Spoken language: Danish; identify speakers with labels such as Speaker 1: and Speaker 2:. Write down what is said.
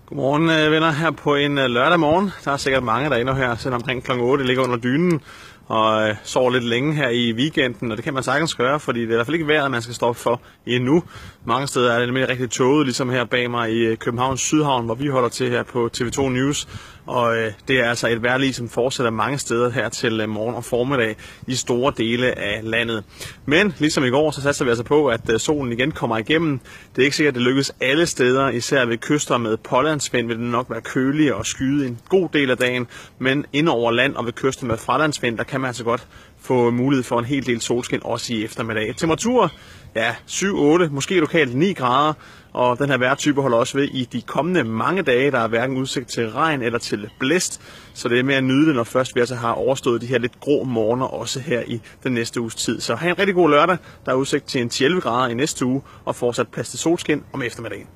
Speaker 1: Godmorgen venner, her på en lørdag morgen. Der er sikkert mange, der ender her, selvom omkring kl. 8 ligger under dynen og sover lidt længe her i weekenden, og det kan man sagtens gøre, fordi det er i hvert fald ikke vejret, man skal stoppe for endnu. Mange steder er det nemlig rigtig tåget, ligesom her bag mig i Københavns Sydhavn, hvor vi holder til her på TV2 News. Og det er altså et vejrlig, som fortsætter mange steder her til morgen og formiddag i store dele af landet. Men ligesom i går, så satser vi altså på, at solen igen kommer igennem. Det er ikke sikkert, at det lykkes alle steder, især ved kyster med pålandsvind vil det nok være kølig og skyde en god del af dagen. Men ind over land og ved kyster med fralandsvind, der kan man altså godt få mulighed for en hel del solskin også i eftermiddag. Temperaturer, ja, 7-8, måske lokalt 9 grader. Og den her vejrtype holder også ved i de kommende mange dage. Der er hverken udsigt til regn eller til blæst, så det er mere at nyde det, når først vi altså har overstået de her lidt grå morgener også her i den næste uges tid. Så have en rigtig god lørdag. Der er udsigt til en 11 grader i næste uge og fortsat plads til solskin om eftermiddagen.